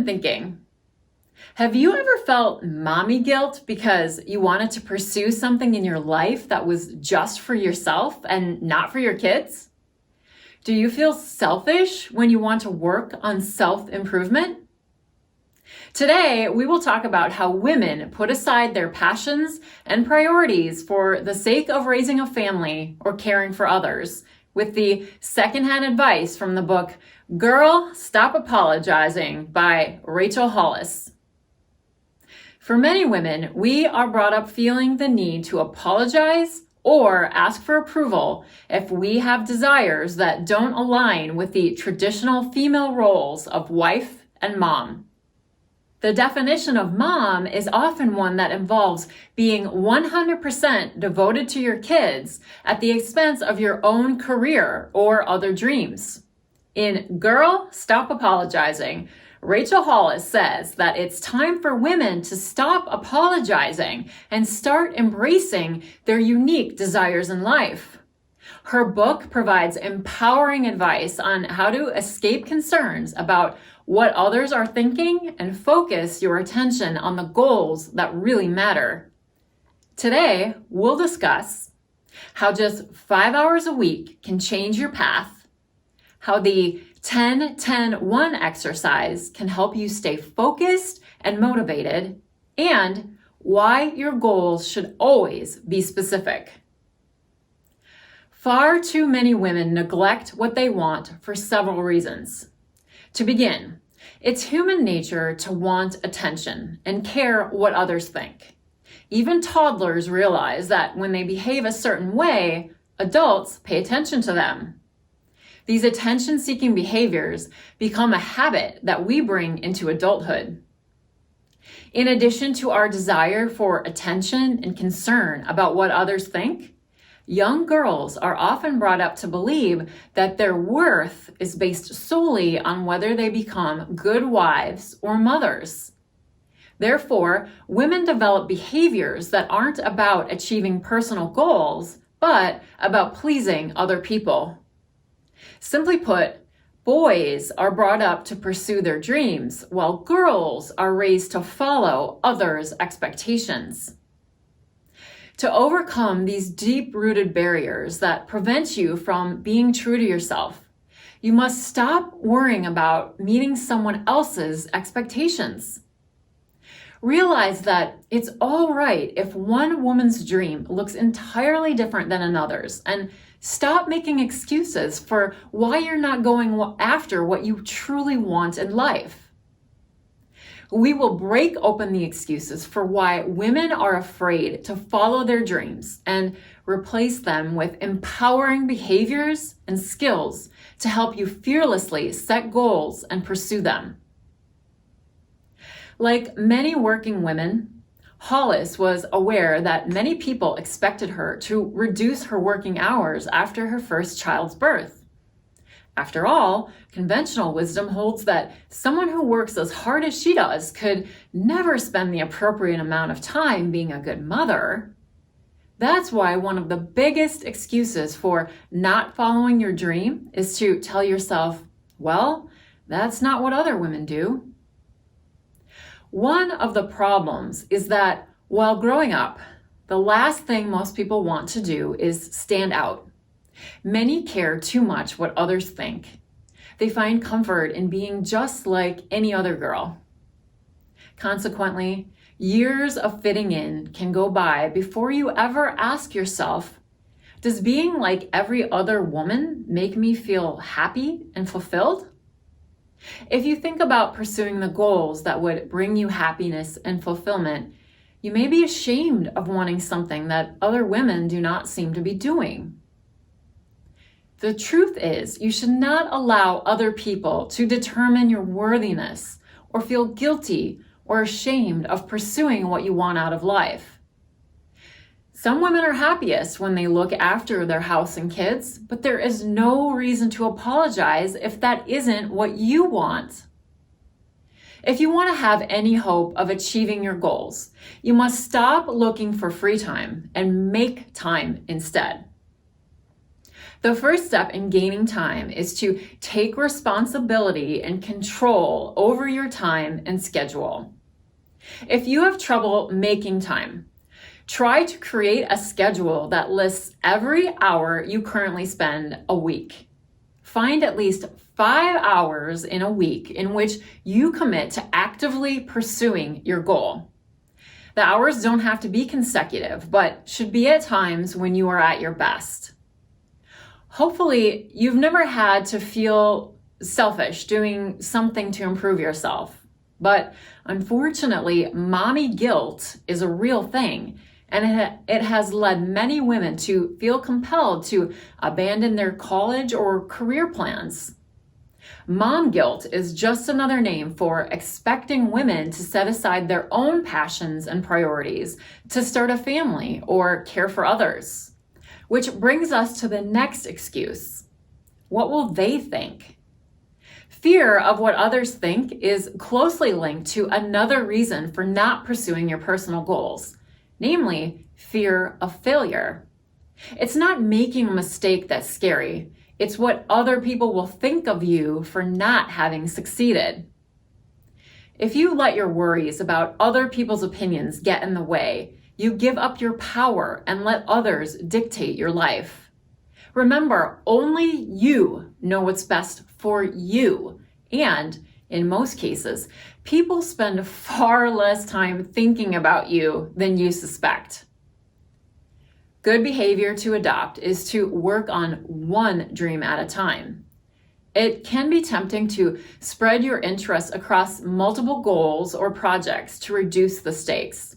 been thinking? Have you ever felt mommy guilt because you wanted to pursue something in your life that was just for yourself and not for your kids? Do you feel selfish when you want to work on self-improvement? Today, we will talk about how women put aside their passions and priorities for the sake of raising a family or caring for others, with the secondhand advice from the book Girl, Stop Apologizing by Rachel Hollis. For many women, we are brought up feeling the need to apologize or ask for approval if we have desires that don't align with the traditional female roles of wife and mom. The definition of mom is often one that involves being 100% devoted to your kids at the expense of your own career or other dreams. In Girl, Stop Apologizing, Rachel Hollis says that it's time for women to stop apologizing and start embracing their unique desires in life. Her book provides empowering advice on how to escape concerns about what others are thinking and focus your attention on the goals that really matter. Today, we'll discuss how just 5 hours a week can change your path, how the 10-10-1 exercise can help you stay focused and motivated, and why your goals should always be specific. Far too many women neglect what they want for several reasons. To begin, it's human nature to want attention and care what others think. Even toddlers realize that when they behave a certain way, adults pay attention to them. These attention-seeking behaviors become a habit that we bring into adulthood. In addition to our desire for attention and concern about what others think, young girls are often brought up to believe that their worth is based solely on whether they become good wives or mothers. Therefore, women develop behaviors that aren't about achieving personal goals, but about pleasing other people. Simply put, boys are brought up to pursue their dreams, while girls are raised to follow others' expectations. To overcome these deep-rooted barriers that prevent you from being true to yourself, you must stop worrying about meeting someone else's expectations. Realize that it's all right if one woman's dream looks entirely different than another's, and stop making excuses for why you're not going after what you truly want in life. We will break open the excuses for why women are afraid to follow their dreams and replace them with empowering behaviors and skills to help you fearlessly set goals and pursue them. Like many working women, Hollis was aware that many people expected her to reduce her working hours after her first child's birth. After all, conventional wisdom holds that someone who works as hard as she does could never spend the appropriate amount of time being a good mother. That's why one of the biggest excuses for not following your dream is to tell yourself, well, that's not what other women do. One of the problems is that while growing up, the last thing most people want to do is stand out. Many care too much what others think. They find comfort in being just like any other girl. Consequently, years of fitting in can go by before you ever ask yourself, does being like every other woman make me feel happy and fulfilled? If you think about pursuing the goals that would bring you happiness and fulfillment, you may be ashamed of wanting something that other women do not seem to be doing. The truth is, you should not allow other people to determine your worthiness or feel guilty or ashamed of pursuing what you want out of life. Some women are happiest when they look after their house and kids, but there is no reason to apologize if that isn't what you want. If you want to have any hope of achieving your goals, you must stop looking for free time and make time instead. The first step in gaining time is to take responsibility and control over your time and schedule. If you have trouble making time, try to create a schedule that lists every hour you currently spend a week. Find at least 5 hours in a week in which you commit to actively pursuing your goal. The hours don't have to be consecutive, but should be at times when you are at your best. Hopefully, you've never had to feel selfish doing something to improve yourself. But unfortunately, mommy guilt is a real thing, and it has led many women to feel compelled to abandon their college or career plans. Mom guilt is just another name for expecting women to set aside their own passions and priorities to start a family or care for others. Which brings us to the next excuse. What will they think? Fear of what others think is closely linked to another reason for not pursuing your personal goals, namely fear of failure. It's not making a mistake that's scary. It's what other people will think of you for not having succeeded. If you let your worries about other people's opinions get in the way, you give up your power and let others dictate your life. Remember, only you know what's best for you. And in most cases, people spend far less time thinking about you than you suspect. Good behavior to adopt is to work on one dream at a time. It can be tempting to spread your interests across multiple goals or projects to reduce the stakes.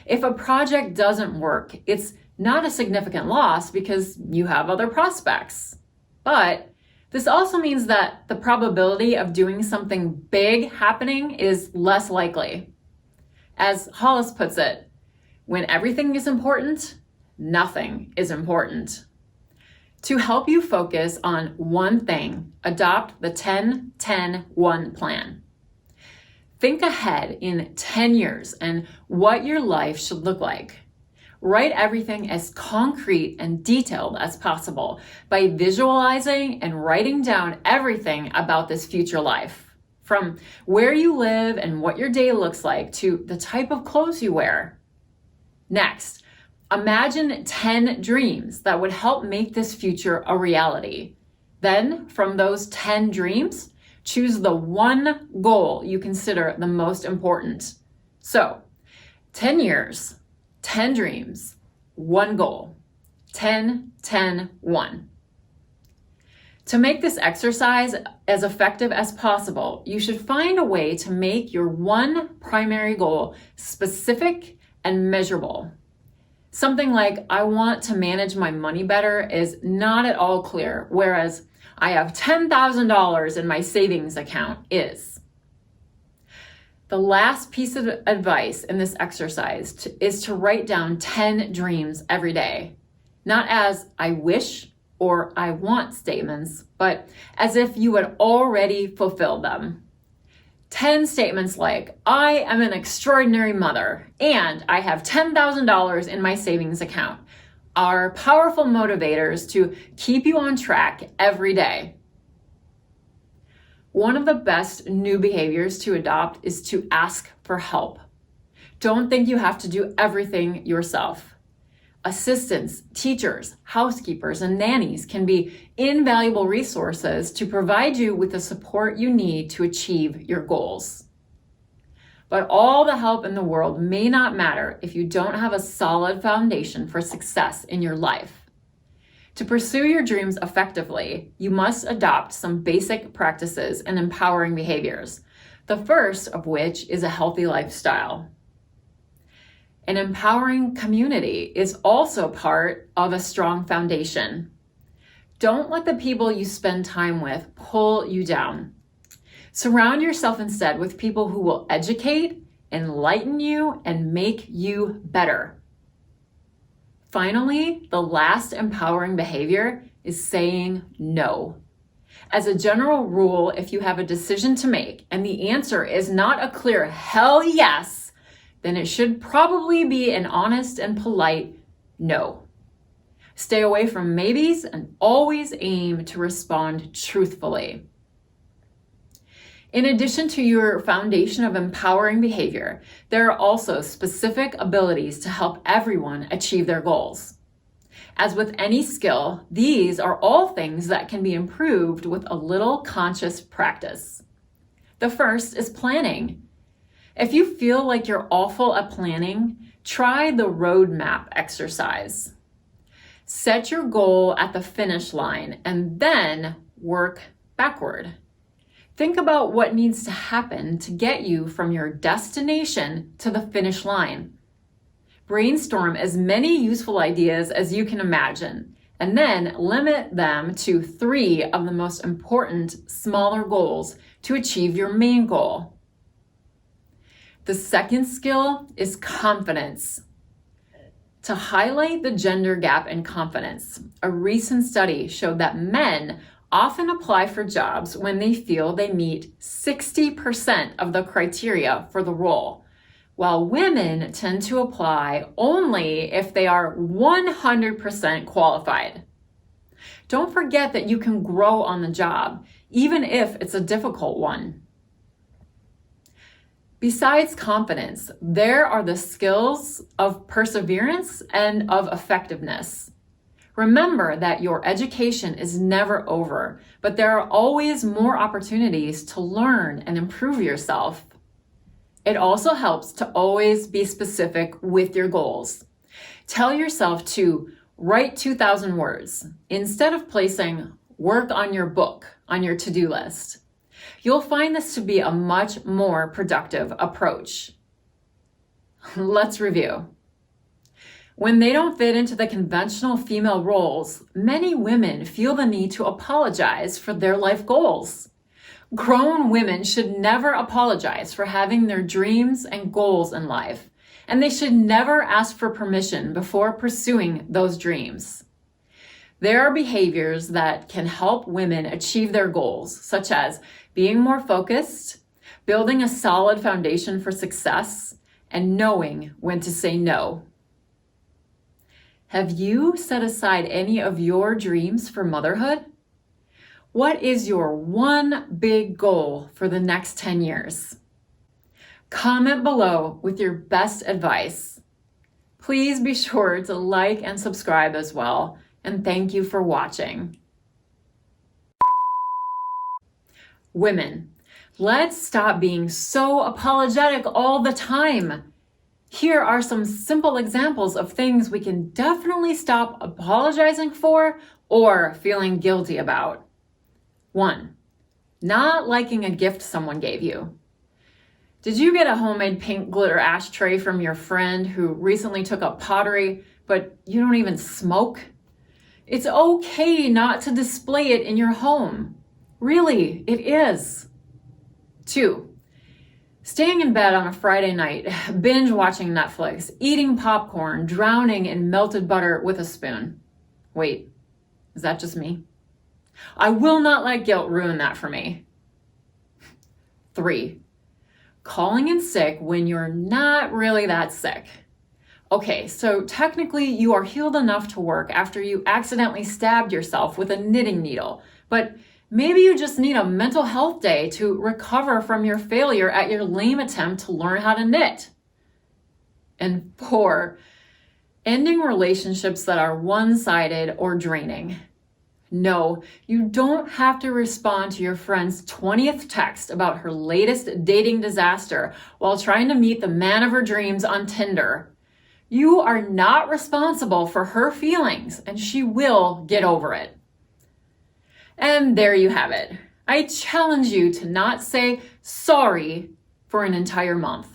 If a project doesn't work, it's not a significant loss because you have other prospects. But this also means that the probability of doing something big happening is less likely. As Hollis puts it, when everything is important, nothing is important. To help you focus on one thing, adopt the 10-10-1 plan. Think ahead in 10 years and what your life should look like. Write everything as concrete and detailed as possible by visualizing and writing down everything about this future life, from where you live and what your day looks like to the type of clothes you wear. Next, imagine 10 dreams that would help make this future a reality. Then, from those 10 dreams, choose the one goal you consider the most important. So, 10 years, 10 dreams, one goal. 10-10-1. To make this exercise as effective as possible, you should find a way to make your one primary goal specific and measurable. Something like, I want to manage my money better is not at all clear, whereas I have $10,000 in my savings account is. The last piece of advice in this exercise is to write down 10 dreams every day, not as I wish or I want statements, but as if you had already fulfilled them. 10 statements like, I am an extraordinary mother and I have $10,000 in my savings account are powerful motivators to keep you on track every day. One of the best new behaviors to adopt is to ask for help. Don't think you have to do everything yourself. Assistants, teachers, housekeepers, and nannies can be invaluable resources to provide you with the support you need to achieve your goals. But all the help in the world may not matter if you don't have a solid foundation for success in your life. To pursue your dreams effectively, you must adopt some basic practices and empowering behaviors, the first of which is a healthy lifestyle. An empowering community is also part of a strong foundation. Don't let the people you spend time with pull you down. Surround yourself instead with people who will educate, enlighten you, and make you better. Finally, the last empowering behavior is saying no. As a general rule, if you have a decision to make and the answer is not a clear hell yes, then it should probably be an honest and polite no. Stay away from maybes and always aim to respond truthfully. In addition to your foundation of empowering behavior, there are also specific abilities to help everyone achieve their goals. As with any skill, these are all things that can be improved with a little conscious practice. The first is planning. If you feel like you're awful at planning, try the roadmap exercise. Set your goal at the finish line and then work backward. Think about what needs to happen to get you from your destination to the finish line. Brainstorm as many useful ideas as you can imagine, and then limit them to 3 of the most important, smaller goals to achieve your main goal. The second skill is confidence. To highlight the gender gap in confidence, a recent study showed that men often apply for jobs when they feel they meet 60% of the criteria for the role, while women tend to apply only if they are 100% qualified. Don't forget that you can grow on the job, even if it's a difficult one. Besides confidence, there are the skills of perseverance and of effectiveness. Remember that your education is never over, but there are always more opportunities to learn and improve yourself. It also helps to always be specific with your goals. Tell yourself to write 2,000 words instead of placing work on your book on your to-do list. You'll find this to be a much more productive approach. Let's review. When they don't fit into the conventional female roles, many women feel the need to apologize for their life goals. Grown women should never apologize for having their dreams and goals in life, and they should never ask for permission before pursuing those dreams. There are behaviors that can help women achieve their goals, such as being more focused, building a solid foundation for success, and knowing when to say no. Have you set aside any of your dreams for motherhood? What is your one big goal for the next 10 years? Comment below with your best advice. Please be sure to like and subscribe as well, and thank you for watching. Women, let's stop being so apologetic all the time. Here are some simple examples of things we can definitely stop apologizing for or feeling guilty about. 1. Not liking a gift someone gave you. Did you get a homemade pink glitter ashtray from your friend who recently took up pottery, but you don't even smoke? It's okay not to display it in your home. Really, it is. 2. Staying in bed on a Friday night, binge watching Netflix, eating popcorn, drowning in melted butter with a spoon. Wait, is that just me? I will not let guilt ruin that for me. 3. Calling in sick when you're not really that sick. Okay, so technically you are healed enough to work after you accidentally stabbed yourself with a knitting needle, but maybe you just need a mental health day to recover from your failure at your lame attempt to learn how to knit. And 4, ending relationships that are one-sided or draining. No, you don't have to respond to your friend's 20th text about her latest dating disaster while trying to meet the man of her dreams on Tinder. You are not responsible for her feelings, and she will get over it. And there you have it. I challenge you to not say sorry for an entire month.